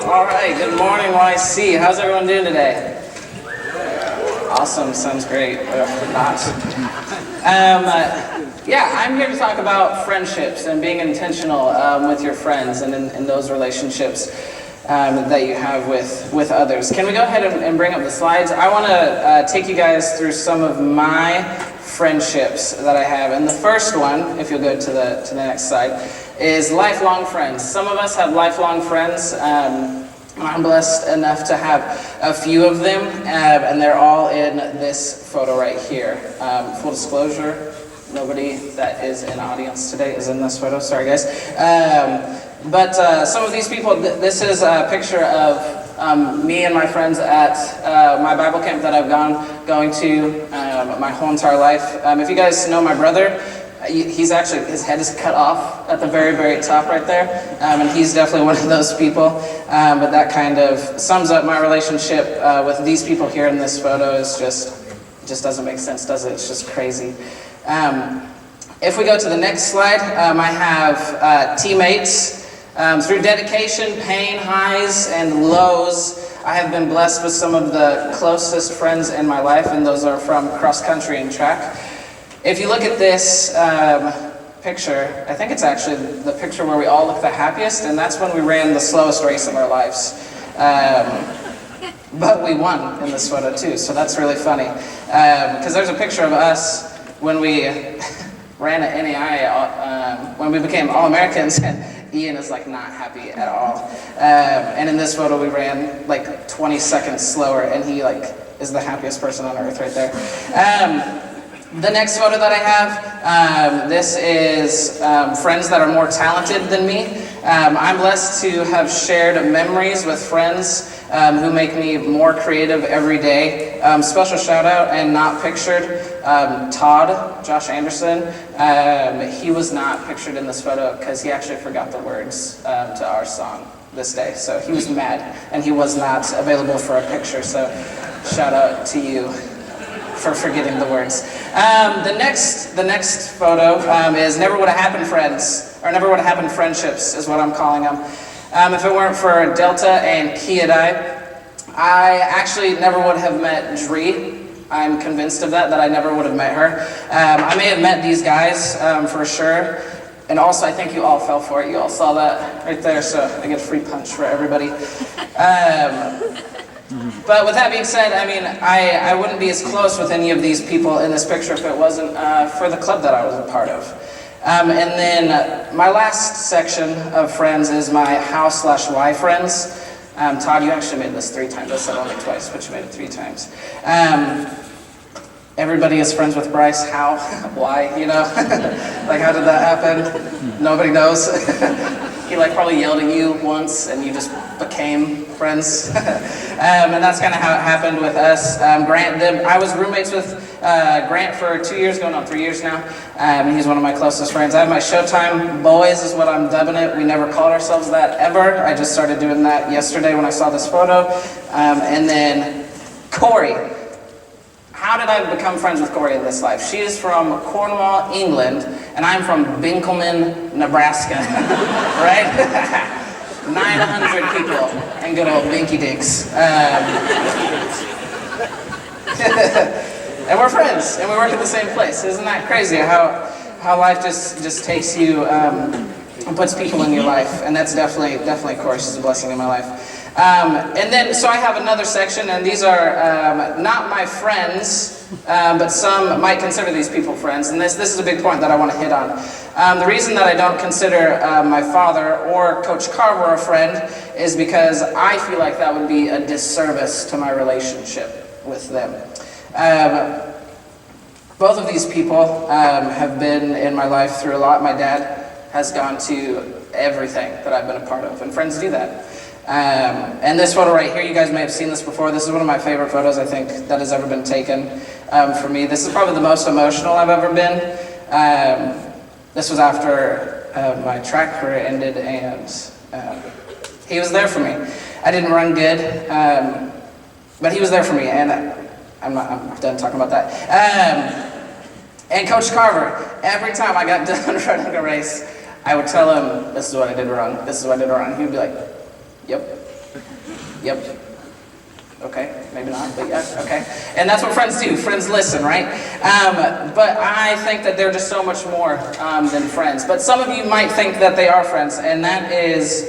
All right, good morning, YC. How's everyone doing today? Awesome, sounds great. Not. Yeah, I'm here to talk about friendships and being intentional with your friends and in those relationships that you have with others. Can we go ahead and bring up the slides? I want to take you guys through some of my friendships that I have. And the first one, if you'll go to the next slide, is lifelong friends. Some of us have lifelong friends. I'm blessed enough to have a few of them, and they're all in this photo right here. Full disclosure, nobody that is in audience today is in this photo. Sorry, guys. But some of these people, this is a picture of me and my friends at my Bible camp that I've going to my whole entire life. If you guys know my brother, he's actually, his head is cut off at the very, very top right there. And he's definitely one of those people. But that kind of sums up my relationship with these people here in this photo. It just doesn't make sense, does it? It's just crazy. If we go to the next slide, I have teammates. Through dedication, pain, highs, and lows, I have been blessed with some of the closest friends in my life, and those are from cross country and track. If you look at this picture, I think it's actually the picture where we all look the happiest, and that's when we ran the slowest race of our lives. But we won in this photo too, so that's really funny. Because there's a picture of us when we ran at NAI, when we became All-Americans, and Ian is like not happy at all. And in this photo we ran like 20 seconds slower, and he like is the happiest person on earth right there. The next photo that I have, this is friends that are more talented than me. I'm blessed to have shared memories with friends who make me more creative every day. Special shout out and not pictured, Todd, Josh Anderson. He was not pictured in this photo because he actually forgot the words to our song this day. So he was mad and he was not available for a picture. So shout out to you for forgetting the words. The next photo is Never Would Have Happened Friends, or Never Would Have Happened Friendships is what I'm calling them. If it weren't for Delta and Kiadai, I actually never would have met Dree. I'm convinced of that I never would have met her. I may have met these guys for sure, and also I think you all fell for it. You all saw that right there, so I get a free punch for everybody. But with that being said, I mean, I wouldn't be as close with any of these people in this picture if it wasn't for the club that I was a part of. And then my last section of friends is my how/why friends. Todd, you actually made this 3 times. I said only twice, but you made it 3 times. Everybody is friends with Bryce. How? Why? You know? Like, how did that happen? Nobody knows. He like probably yelled at you once and you just became friends. And that's kind of how it happened with us. Grant, I was roommates with Grant for 2 years, going on 3 years now. He's one of my closest friends. I have my Showtime Boys is what I'm dubbing it. We never called ourselves that ever. I just started doing that yesterday when I saw this photo. And then Corey. How did I become friends with Corey in this life? She is from Cornwall, England, and I'm from Binkelman, Nebraska, right? 900 people and good old Binky Dinks. And we're friends, and we work at the same place. Isn't that crazy how life just takes you and puts people in your life? And that's definitely Corey. She's a blessing in my life. And then, so I have another section, and these are not my friends, but some might consider these people friends. And this is a big point that I want to hit on. The reason that I don't consider my father or Coach Carver a friend is because I feel like that would be a disservice to my relationship with them. Both of these people have been in my life through a lot. My dad has gone to everything that I've been a part of, and friends do that. And this photo right here, you guys may have seen this before. This is one of my favorite photos, I think, that has ever been taken for me. This is probably the most emotional I've ever been. This was after my track career ended, and he was there for me. I didn't run good, but he was there for me, and I'm done talking about that. And Coach Carver, every time I got done running a race, I would tell him, this is what I did wrong, this is what I did wrong. He would be like, yep, Yep. Okay, maybe not, but yeah, okay. And that's what friends do. Friends listen, right? But I think that they're just so much more than friends. But some of you might think that they are friends, and that is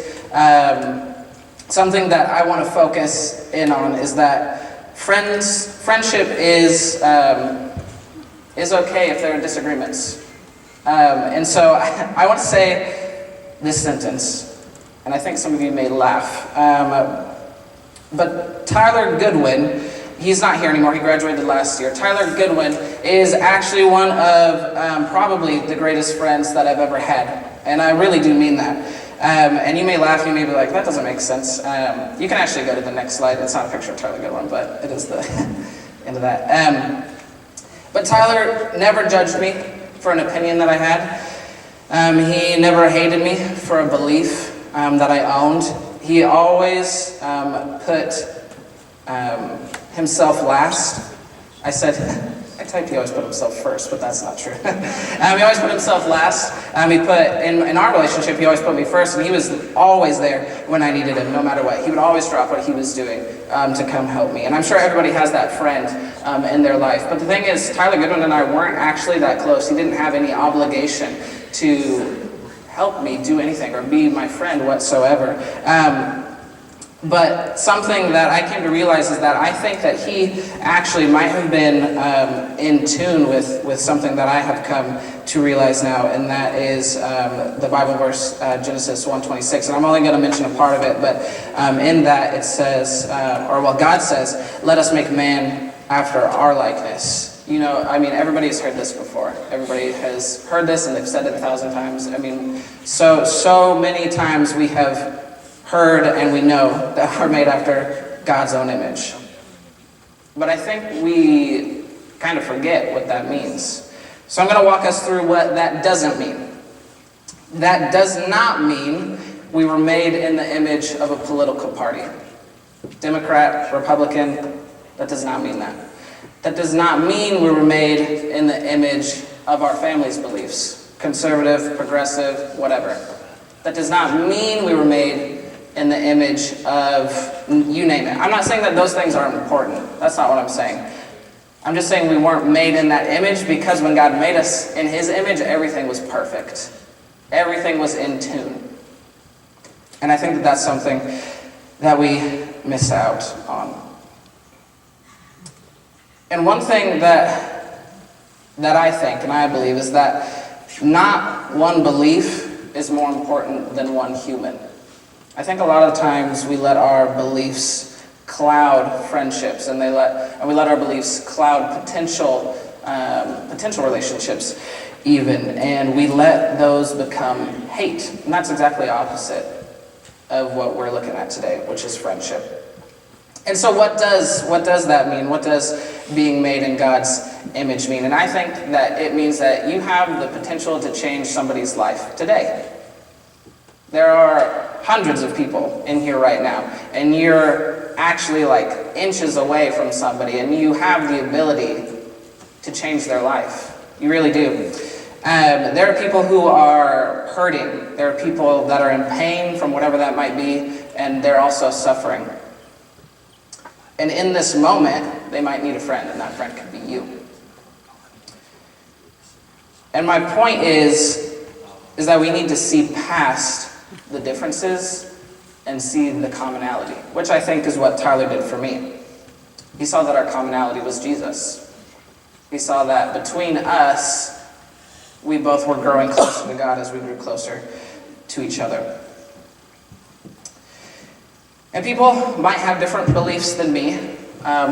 something that I want to focus in on, is that friendship is okay if there are disagreements. And so I want to say this sentence, and I think some of you may laugh. But Tyler Goodwin, he's not here anymore, he graduated last year. Tyler Goodwin is actually one of probably the greatest friends that I've ever had. And I really do mean that. And you may laugh, you may be like, that doesn't make sense. You can actually go to the next slide. It's not a picture of Tyler Goodwin, but it is the end of that. But Tyler never judged me for an opinion that I had. He never hated me for a belief that I owned. He always put himself last. I typed he always put himself first, but that's not true. He always put himself last. He put, in our relationship, he always put me first, and he was always there when I needed him, no matter what. He would always drop what he was doing to come help me. And I'm sure everybody has that friend in their life. But the thing is, Tyler Goodwin and I weren't actually that close. He didn't have any obligation to help me do anything or be my friend whatsoever. But something that I came to realize is that I think that he actually might have been in tune with something that I have come to realize now, and that is the Bible verse, Genesis 1:26. And I'm only going to mention a part of it, but in that it says, God says, let us make man after our likeness. You know, I mean, everybody has heard this before. Everybody has heard this, and they've said it 1,000 times. I mean, so many times we have heard and we know that we're made after God's own image. But I think we kind of forget what that means. So I'm going to walk us through what that doesn't mean. That does not mean we were made in the image of a political party. Democrat, Republican, that does not mean that. That does not mean we were made in the image of our family's beliefs. Conservative, progressive, whatever. That does not mean we were made in the image of, you name it. I'm not saying that those things aren't important. That's not what I'm saying. I'm just saying we weren't made in that image because when God made us in His image, everything was perfect. Everything was in tune. And I think that that's something that we miss out on. And one thing that I think and I believe is that not one belief is more important than one human. I think a lot of times we let our beliefs cloud friendships, and we let our beliefs cloud potential relationships even, and we let those become hate. And that's exactly opposite of what we're looking at today, which is friendship. And so what does that mean? What does being made in God's image mean? And I think that it means that you have the potential to change somebody's life today. There are hundreds of people in here right now, and you're actually like inches away from somebody, and you have the ability to change their life. You really do. There are people who are hurting. There are people that are in pain from whatever that might be, and they're also suffering. And in this moment, they might need a friend, and that friend could be you. And my point is that we need to see past the differences and see the commonality, which I think is what Tyler did for me. He saw that our commonality was Jesus. He saw that between us, we both were growing closer to God as we grew closer to each other. And people might have different beliefs than me,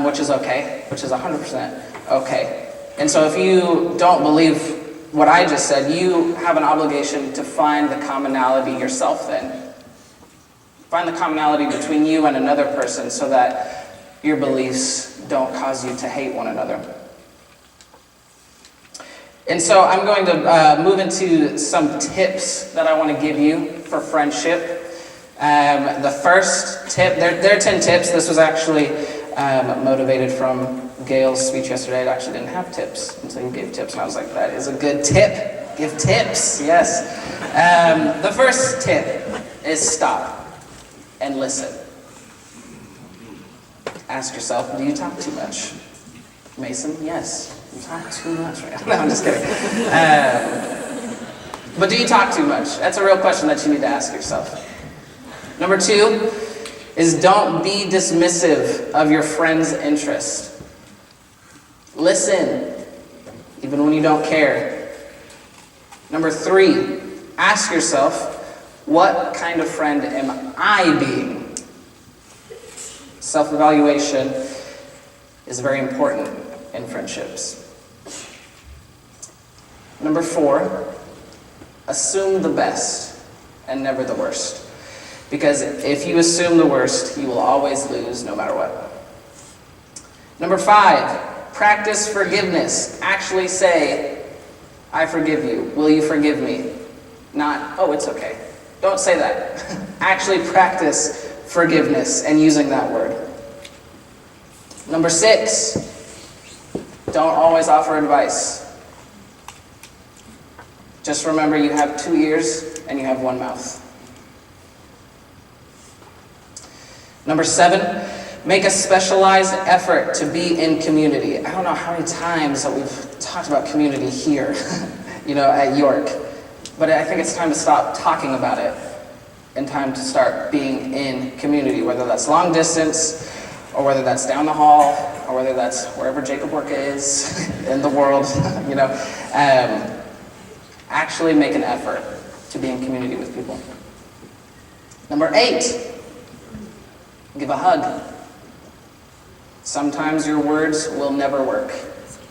which is okay, which is 100% okay. And so if you don't believe what I just said, you have an obligation to find the commonality yourself then. Find the commonality between you and another person so that your beliefs don't cause you to hate one another. And so I'm going to move into some tips that I want to give you for friendship. The first tip, there are 10 tips. This was actually motivated from Gail's speech yesterday. It actually didn't have tips until you gave tips, and I was like, that is a good tip. Give tips, yes. The first tip is stop and listen. Ask yourself, do you talk too much? Mason, yes. You talk too much. No, I'm just kidding. But do you talk too much? That's a real question that you need to ask yourself. Number 2 is don't be dismissive of your friend's interest. Listen, even when you don't care. Number 3, ask yourself, what kind of friend am I being? Self-evaluation is very important in friendships. Number 4, assume the best and never the worst. Because if you assume the worst, you will always lose no matter what. Number 5, practice forgiveness. Actually say, I forgive you. Will you forgive me? Not, oh, it's okay. Don't say that. Actually practice forgiveness and using that word. Number 6, don't always offer advice. Just remember you have 2 ears and you have 1 mouth. Number 7, make a specialized effort to be in community. I don't know how many times that we've talked about community here, at York. But I think it's time to stop talking about it and time to start being in community, whether that's long distance, or whether that's down the hall, or whether that's wherever Jacob Work is in the world, Actually make an effort to be in community with people. Number 8, give a hug. Sometimes your words will never work.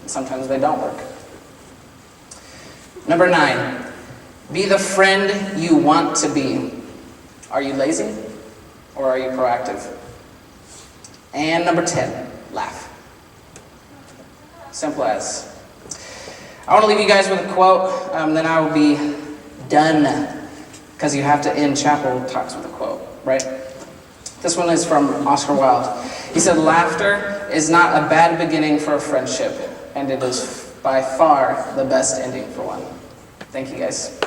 Sometimes they don't work. Number 9, be the friend you want to be. Are you lazy or are you proactive? And number 10, laugh. Simple as. I want to leave you guys with a quote, then I will be done. Because you have to end chapel talks with a quote, right? This one is from Oscar Wilde. He said, laughter is not a bad beginning for a friendship, and it is by far the best ending for one. Thank you guys.